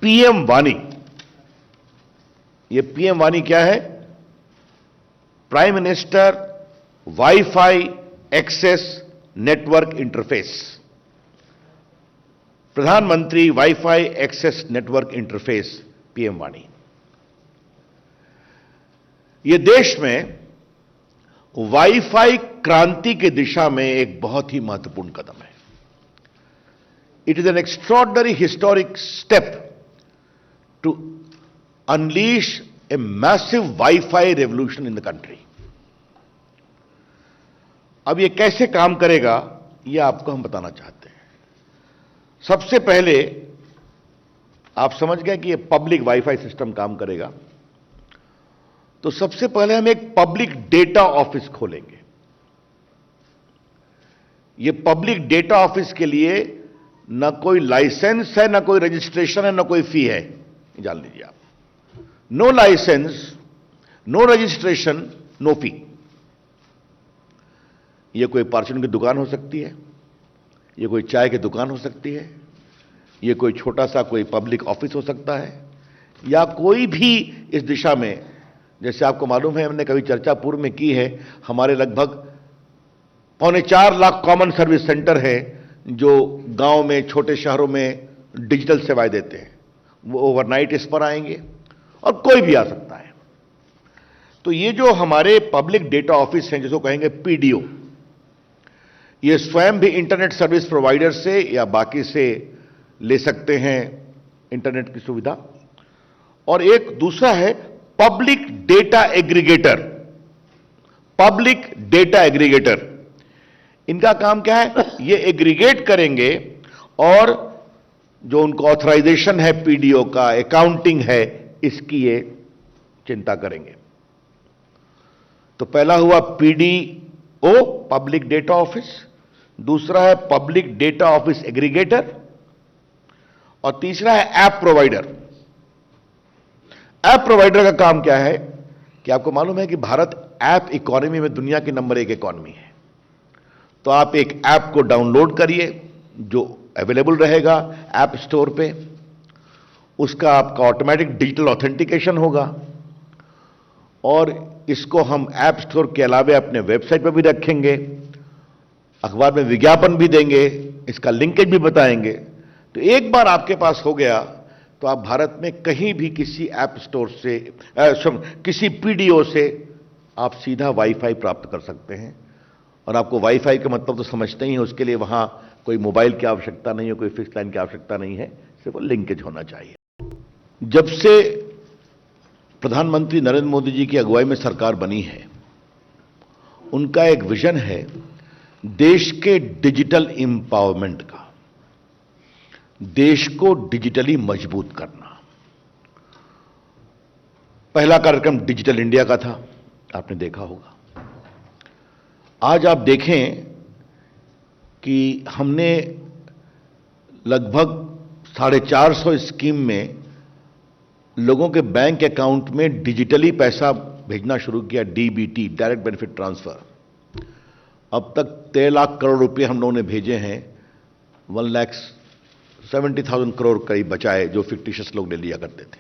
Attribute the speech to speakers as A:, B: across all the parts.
A: PM वाणी। ये PM वाणी क्या है? Prime minister WiFi access network interface. प्रधानमंत्री WiFi access network interface, PM वाणी। ये देश में वाईफाई क्रांति की दिशा में एक बहुत ही महत्वपूर्ण कदम है। It is an extraordinary historic step to unleash a massive wifi revolution in the country. अब ये कैसे काम करेगा, ये आपको हम बताना चाहते हैं। सबसे पहले आप समझ गए कि ये पब्लिक वाईफाई सिस्टम काम करेगा, तो सबसे पहले हम एक पब्लिक डेटा ऑफिस खोलेंगे। ये पब्लिक डेटा ऑफिस के लिए ना कोई लाइसेंस है, ना कोई रजिस्ट्रेशन है, ना कोई फी है। जान लीजिए आप, no licence, no registration, no fee. ये कोई परचून की दुकान हो सकती है, ये कोई चाय की दुकान हो सकती है, ये कोई छोटा सा कोई पब्लिक ऑफिस हो सकता है, या कोई भी इस दिशा में। जैसे आपको मालूम है, हमने कभी चर्चा पूर्व में की है, हमारे लगभग 4.25 लाख कॉमन सर्विस सेंटर है जो गांव में, छोटे शहरों में डिजिटल सेवाएं देते हैं। वो ओवरनाइट इस पर आएंगे और कोई भी आ सकता है। तो ये जो हमारे पब्लिक डेटा ऑफिस हैं, जिसको कहेंगे पीडीओ, ये स्वयं भी इंटरनेट सर्विस प्रोवाइडर से या बाकी से ले सकते हैं इंटरनेट की सुविधा। और एक दूसरा है public data aggregator. Public data aggregator, इनका काम क्या है? ये एग्रीगेट करेंगे और जो उनको ऑथराइजेशन है पीडीओ का, अकाउंटिंग है, इसकी ये चिंता करेंगे। तो पहला हुआ पीडीओ, पब्लिक डेटा ऑफिस। दूसरा है पब्लिक डेटा ऑफिस एग्रीगेटर, और तीसरा है ऐप प्रोवाइडर। ऐप प्रोवाइडर का काम क्या है कि आपको मालूम है कि भारत ऐप इकोनॉमी में दुनिया की नंबर 1 इकोनॉमी है। तो आप एक ऐप को डाउनलोड करिए जो अवेलेबल रहेगा ऐप स्टोर पे। उसका आपका ऑटोमेटिक डिजिटल ऑथेंटिकेशन होगा, और इसको हम ऐप स्टोर के अलावा अपने वेबसाइट पर भी रखेंगे, अखबार में विज्ञापन भी देंगे, इसका लिंकेज भी बताएंगे। तो एक बार आपके पास हो गया तो आप भारत में कहीं भी किसी ऐप स्टोर से, किसी पीडीओ से आप सीधा वाईफाई प्राप्त कर सकते हैं। और आपको वाईफाई का मतलब तो समझते ही हैं, उसके लिए वहां कोई मोबाइल की आवश्यकता नहीं है, कोई फिक्स लाइन की आवश्यकता नहीं है, सिर्फ लिंकेज होना चाहिए। जब से प्रधानमंत्री नरेंद्र मोदी जी की अगुवाई में सरकार बनी है, उनका एक विजन है देश के डिजिटल एम्पावरमेंट का, देश को डिजिटली मजबूत करना। पहला कार्यक्रम डिजिटल इंडिया का था, आपने देखा होगा। आज आप देखें कि हमने लगभग 450 स्कीम में लोगों के बैंक अकाउंट में डिजिटली पैसा भेजना शुरू किया, डीबीटी, डायरेक्ट बेनिफिट ट्रांसफर। अब तक 13 लाख करोड़ रुपए हम लोगों ने भेजे हैं। 1,70,000 करोड़ करीब बचाए, जो फिक्टिशियस लोग ले लिया करते थे।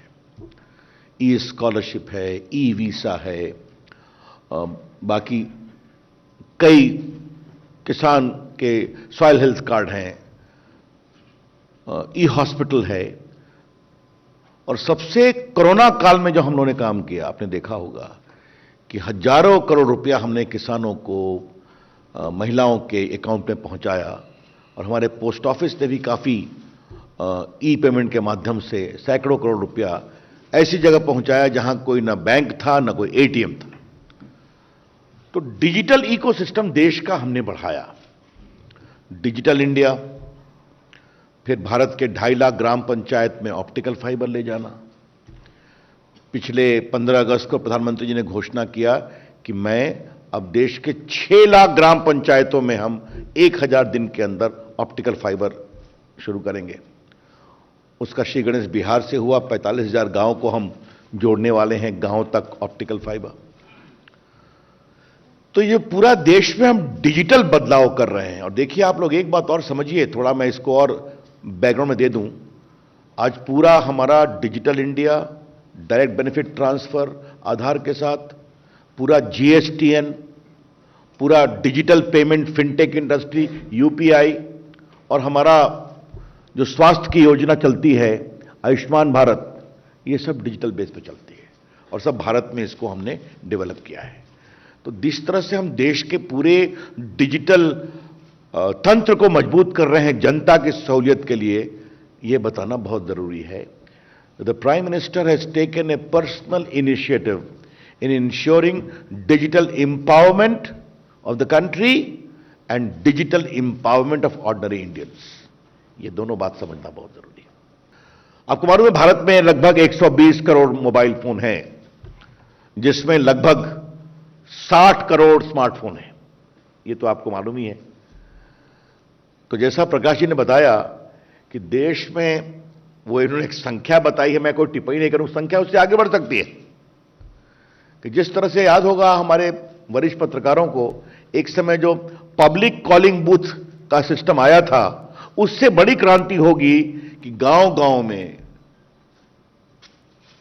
A: ई स्कॉलरशिप है, ई वीसा है, बाकी कई किसान के सॉइल हेल्थ कार्ड हैं, ई हॉस्पिटल है। और सबसे कोरोना काल में जो हम लोगों ने काम किया, आपने देखा होगा कि हजारों करोड़ रुपया हमने किसानों को, महिलाओं के अकाउंट में पहुंचाया। और हमारे पोस्ट ऑफिस ने भी काफी ई पेमेंट के माध्यम से सैकड़ों करोड़ रुपया ऐसी जगह पहुंचाया जहां कोई ना बैंक था, ना कोई एटीएम था। तो डिजिटल इकोसिस्टम देश का हमने बढ़ाया। डिजिटल इंडिया, फिर भारत के 2.5 लाख ग्राम पंचायत में ऑप्टिकल फाइबर ले जाना। पिछले 15 अगस्त को प्रधानमंत्री जी ने घोषणा किया कि मैं अब देश के 6 लाख ग्राम पंचायतों में हम 1000 दिन के अंदर ऑप्टिकल फाइबर शुरू करेंगे। उसका श्री गणेश बिहार से हुआ। 45,000 गांव को हम जोड़ने वाले हैं, गांव तक ऑप्टिकल फाइबर। तो ये पूरा देश में हम डिजिटल बदलाव कर रहे हैं। और देखिए आप लोग, एक बात और समझिए, थोड़ा मैं इसको और बैकग्राउंड में दे दूं। आज पूरा हमारा digital India, direct benefit transfer Aadhaar के साथ, पूरा जीएसटीएन, पूरा digital payment fintech industry, UPI, और हमारा जो स्वास्थ्य की योजना चलती है आयुष्मान भारत, ये सब डिजिटल बेस पे चलती है और सब भारत में इसको हमने डेवलप किया है। तो जिस तरह से हम देश के पूरे डिजिटल तंत्र को मजबूत कर रहे हैं जनता की सहूलियत के लिए, ये बताना बहुत जरूरी है। The prime minister has taken a personal initiative in ensuring digital empowerment of the country and digital empowerment of ordinary Indians. ये दोनों बात समझना बहुत जरूरी है। आपको मालूम है भारत में लगभग 120 करोड़ मोबाइल फोन हैं, जिसमें लगभग 60 करोड़ स्मार्टफोन हैं। ये तो आपको मालूम ही है। तो जैसा प्रकाश जी ने बताया कि देश में वो इन्होंने एक संख्या बताई है, मैं कोई टिप्पणी नहीं करूं, संख्या उससे आगे बढ़ सकती है कि जिस तरह से याद होगा हमारे वरिष्ठ पत्रकारों को, एक समय जो पब्लिक कॉलिंग बूथ का सिस्टम आया था, उससे बड़ी क्रांति होगी कि गांव-गांव में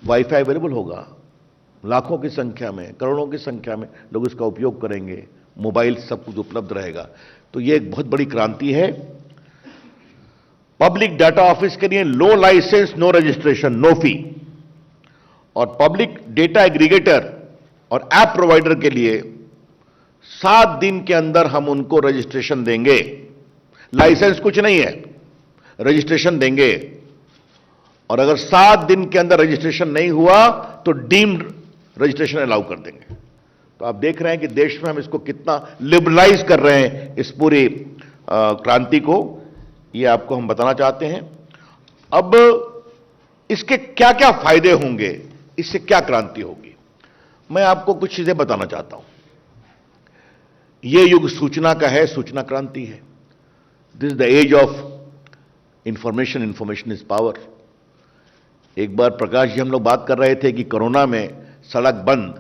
A: वाईफाई अवेलेबल होगा। लाखों की संख्या में, करोड़ों की संख्या में लोग इसका उपयोग करेंगे, मोबाइल सब कुछ उपलब्ध रहेगा। तो यह एक बहुत बड़ी क्रांति है। पब्लिक डाटा ऑफिस के लिए low licence no registration no fee, और पब्लिक डेटा एग्रीगेटर और ऐप प्रोवाइडर के लिए 7 दिन के अंदर हम उनको रजिस्ट्रेशन देंगे। लाइसेंस कुछ नहीं है, रजिस्ट्रेशन देंगे, और अगर 7 दिन के अंदर रजिस्ट्रेशन नहीं हुआ तो डीम्ड रजिस्ट्रेशन अलाउ कर देंगे। तो आप देख रहे हैं कि देश में हम इसको कितना लिबरलाइज कर रहे हैं, इस पूरी क्रांति को। ये आपको हम बताना चाहते हैं। अब इसके क्या क्या फायदे होंगे, इससे क्या क्रांति होगी, मैं आपको कुछ चीजें बताना चाहता हूं। यह युग सूचना का है, सूचना क्रांति है। This is the age of information, information is power. एक बार प्रकाश जी हम लोग बात कर रहे थे कि कोरोना में सड़क बंद,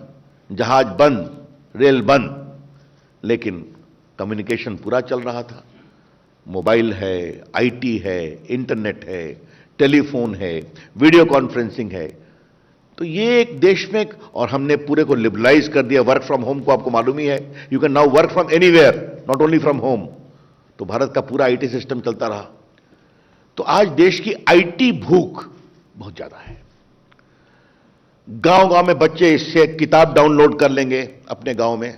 A: जहाज बंद, रेल बंद, लेकिन कम्युनिकेशन पूरा चल रहा था। मोबाइल है, आईटी है, इंटरनेट है, टेलीफोन है, वीडियो कॉन्फ्रेंसिंग है। तो ये एक देश में, और हमने पूरे को लिबरलाइज कर दिया। वर्क फ्रॉम होम को आपको मालूम ही है, you can now work from anywhere, not only from home. तो भारत का पूरा आईटी सिस्टम चलता रहा। तो आज देश की आईटी भूख बहुत ज्यादा है। गांव गांव में बच्चे इससे किताब डाउनलोड कर लेंगे अपने गांव में,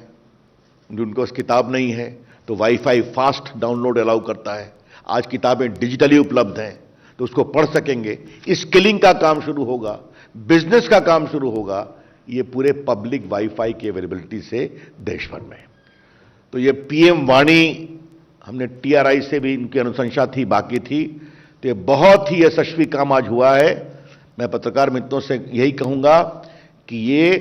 A: जिनको उस किताब नहीं है तो वाईफाई फास्ट डाउनलोड अलाउ करता है। आज किताबें डिजिटली उपलब्ध हैं तो उसको पढ़ सकेंगे। स्किलिंग का काम शुरू होगा, बिजनेस का काम शुरू होगा, ये पूरे पब्लिक वाईफाई की अवेलेबिलिटी से देश भर में। तो ये पीएम वाणी, हमने टीआरआई से भी इनकी अनुशंसा थी, बाकी थी, तो ये बहुत ही यशस्वी काम आज हुआ है। मैं पत्रकार मित्रों से यही कहूंगा कि ये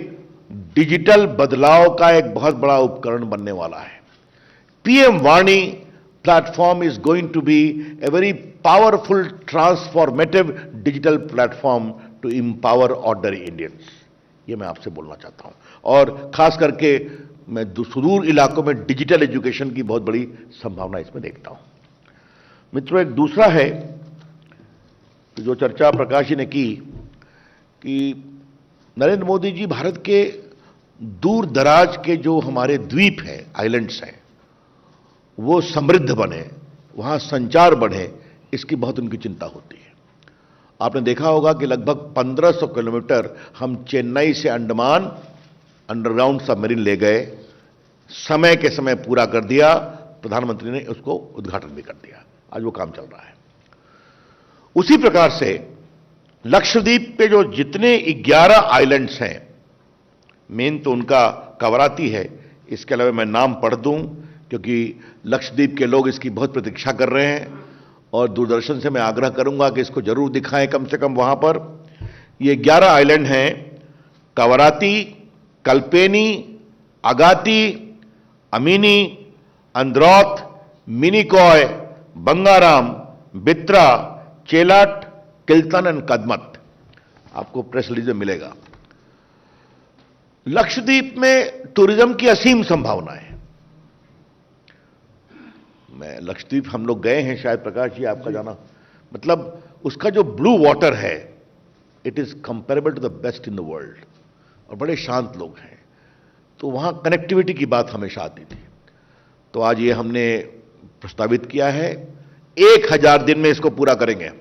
A: डिजिटल बदलाव का एक बहुत बड़ा उपकरण बनने वाला है। PM Vani platform is going to be a very powerful transformative digital platform to empower ordinary Indians। ये मैं आपसे बोलना चाहता हूं। और खास करके मैं सुदूर इलाकों में डिजिटल एजुकेशन की बहुत बड़ी संभावना इसमें देखता हूं। मित्रों, एक दूसरा है जो चर्चा प्रकाश जी ने की कि नरेंद्र मोदी जी भारत के दूर दराज के जो हमारे द्वीप हैं, आइलैंड्स हैं, वो समृद्ध बने, वहां संचार बढ़े, इसकी बहुत उनकी चिंता होती है। आपने देखा होगा कि लगभग 1500 किलोमीटर हम चेन्नई से अंडमान अंडरग्राउंड सबमरीन ले गए, समय के समय पूरा कर दिया। प्रधानमंत्री ने उसको उद्घाटन भी कर दिया, आज वो काम चल रहा है। उसी प्रकार से लक्षद्वीप पे जो जितने 11 आइलैंड्स हैं, मेन तो उनका कवराती है, इसके अलावा मैं नाम पढ़ दूं क्योंकि लक्षद्वीप के लोग इसकी बहुत प्रतीक्षा कर रहे हैं, और दूरदर्शन से मैं आग्रह करूंगा कि इसको जरूर दिखाएं कम से कम वहां पर। ये 11 आइलैंड हैं, कवराती, कल्पेनी, अगाती, अमीनी, अंद्रौत, मिनिकॉय, बंगाराम, बित्रा, चेलाट, किल्तन एंड कदमत। आपको प्रेस रिलीज में मिलेगा। लक्षद्वीप में टूरिज्म की असीम संभावना है। मैं लक्षद्वीप हम लोग गए हैं, शायद प्रकाश जी आपका जाना, मतलब उसका जो ब्लू वाटर है, it is comparable to the best in the world, और बड़े शांत लोग हैं। तो वहां कनेक्टिविटी की बात हमेशा आती थी। तो आज ये हमने प्रस्तावित किया है, 1000 दिन में इसको पूरा करेंगे,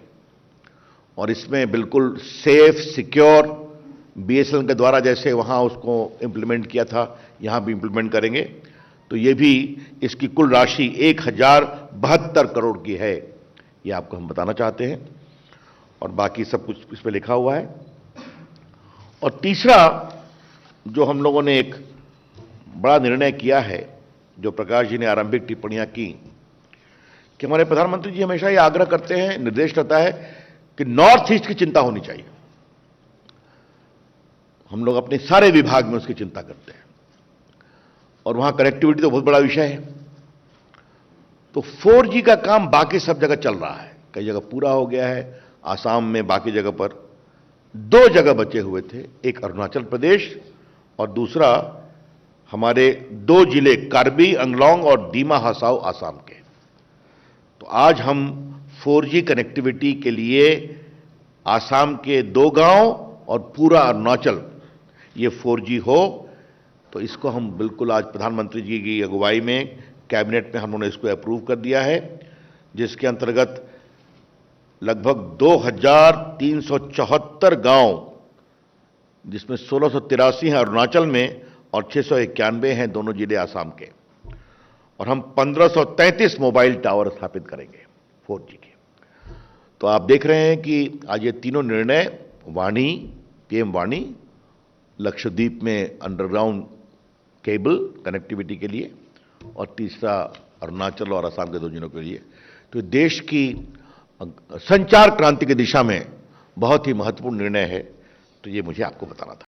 A: और इसमें बिल्कुल सेफ सिक्योर, बीएसएनएल के द्वारा जैसे वहां उसको इंप्लीमेंट किया था, यहां भी इंप्लीमेंट करेंगे। तो ये भी, इसकी कुल राशि 1072 करोड़ की है, ये आपको हम बताना चाहते हैं, और बाकी सब कुछ इस पर लिखा हुआ है। और तीसरा जो हम लोगों ने एक बड़ा निर्णय किया है, जो प्रकाश जी ने आरंभिक टिप्पणियां की, कि हमारे प्रधानमंत्री जी हमेशा ये आग्रह करते हैं, निर्देश रहता है कि नॉर्थ ईस्ट की चिंता होनी चाहिए। हम लोग अपने सारे विभाग में उसकी चिंता करते हैं, और वहां कनेक्टिविटी तो बहुत बड़ा विषय है। तो 4G का काम बाकी सब जगह चल रहा है, कई जगह पूरा हो गया है, आसाम में, बाकी जगह पर 2 जगह बचे हुए थे, एक अरुणाचल प्रदेश और दूसरा हमारे 2 जिले कार्बी अंगलोंग और दीमा हसाओ आसाम के। तो आज हम 4G कनेक्टिविटी के लिए आसाम के 2 गांव और पूरा अरुणाचल ये 4G हो, तो इसको हम बिल्कुल आज प्रधानमंत्री जी की अगुवाई में कैबिनेट में हम लोगों ने इसको अप्रूव कर दिया है, जिसके अंतर्गत लगभग 2374 गांव, जिसमें 1683 हैं अरुणाचल में और 691 हैं दोनों जिले आसाम के, और हम 1533 मोबाइल टावर स्थापित करेंगे 4G के। तो आप देख रहे हैं कि आज ये तीनों निर्णय, वाणी, पीएम वाणी, लक्षद्वीप में अंडरग्राउंड केबल कनेक्टिविटी के लिए, और तीसरा अरुणाचल और असम के 2 जिलों के लिए, तो देश की संचार क्रांति की दिशा में बहुत ही महत्वपूर्ण निर्णय है। तो ये मुझे आपको बताना था।